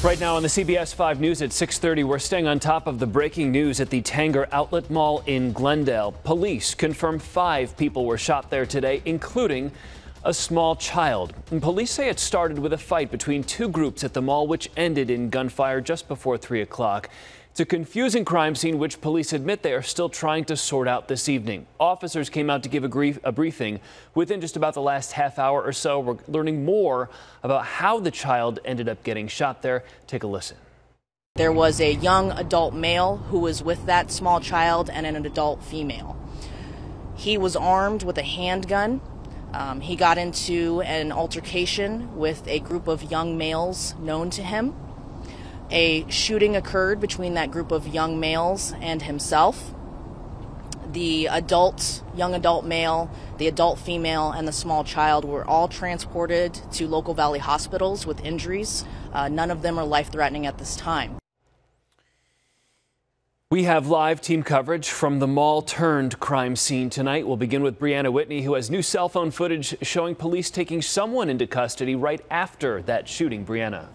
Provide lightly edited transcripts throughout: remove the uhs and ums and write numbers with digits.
Right now on the CBS 5 News at 6:30, we're staying on top of the breaking news at the Tanger Outlet Mall in Glendale. Police confirm 5 people were shot there today, including a small child. And police say it started with a fight between 2 groups at the mall, which ended in gunfire just before 3 o'clock. It's a confusing crime scene which police admit they are still trying to sort out this evening. Officers came out to give a briefing. Within just about the last half hour or so, we're learning more about how the child ended up getting shot there. Take a listen. There was a young adult male who was with that small child and an adult female. He was armed with a handgun. He got into an altercation with a group of young males known to him. A shooting occurred between that group of young males and himself. The young adult male, the adult female, and the small child were all transported to local Valley hospitals with injuries. None of them are life-threatening at this time. We have live team coverage from the mall-turned crime scene tonight. We'll begin with Brianna Whitney, who has new cell phone footage showing police taking someone into custody right after that shooting. Brianna.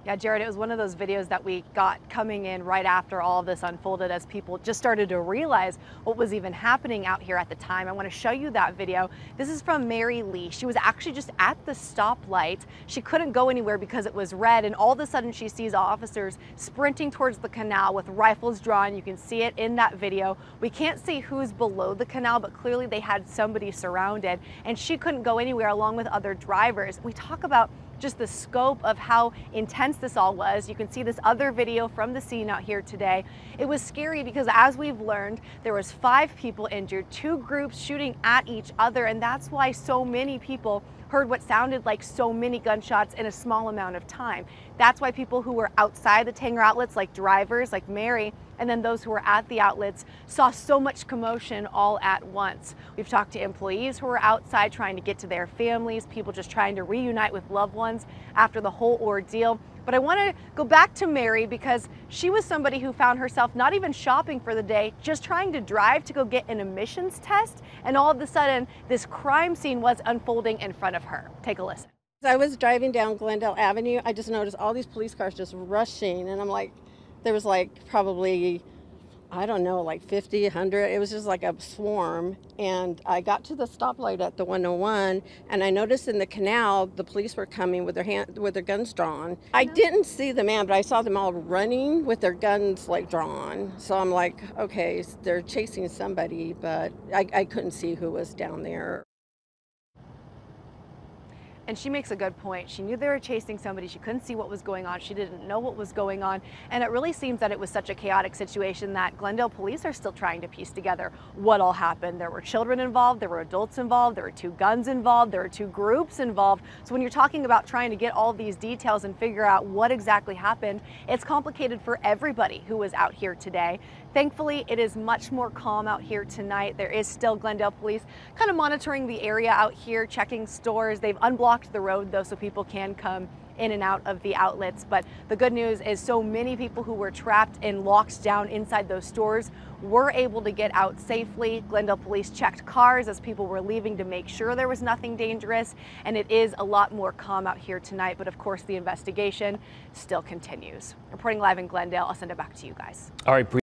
Yeah, Jared, it was one of those videos that we got coming in right after all of this unfolded as people just started to realize what was even happening out here at the time. I want to show you that video. This is from Mary Lee. She was actually just at the stoplight. She couldn't go anywhere because it was red, and all of a sudden she sees officers sprinting towards the canal with rifles drawn. You can see it in that video. We can't see who's below the canal, but clearly they had somebody surrounded, and she couldn't go anywhere along with other drivers. We talk about just the scope of how intense this all was. You can see this other video from the scene out here today. It was scary because, as we've learned, there was 5 people injured, 2 groups shooting at each other, and that's why so many people heard what sounded like so many gunshots in a small amount of time. That's why people who were outside the Tanger outlets, like drivers like Mary, and then those who were at the outlets, saw so much commotion all at once. We've talked to employees who were outside trying to get to their families, people just trying to reunite with loved ones after the whole ordeal. But I want to go back to Mary because she was somebody who found herself not even shopping for the day, just trying to drive to go get an emissions test. And all of a sudden, this crime scene was unfolding in front of her. Take a listen. As I was driving down Glendale Avenue, I just noticed all these police cars just rushing. And I'm like, there was like probably, I don't know, like 50, 100. It was just like a swarm. And I got to the stoplight at the 101, and I noticed in the canal the police were coming with their guns drawn. I didn't see the man, but I saw them all running with their guns like drawn. So I'm like, okay, they're chasing somebody, but I couldn't see who was down there. And she makes a good point. She knew they were chasing somebody. She couldn't see what was going on. She didn't know what was going on. And it really seems that it was such a chaotic situation that Glendale police are still trying to piece together what all happened. There were children involved. There were adults involved. There were 2 guns involved. There were 2 groups involved. So when you're talking about trying to get all these details and figure out what exactly happened, it's complicated for everybody who was out here today. Thankfully, it is much more calm out here tonight. There is still Glendale police kind of monitoring the area out here, checking stores. They've unblocked the road, though, so people can come in and out of the outlets. But the good news is so many people who were trapped and locked down inside those stores were able to get out safely. Glendale police checked cars as people were leaving to make sure there was nothing dangerous. And it is a lot more calm out here tonight. But of course, the investigation still continues. Reporting live in Glendale, I'll send it back to you guys. All right.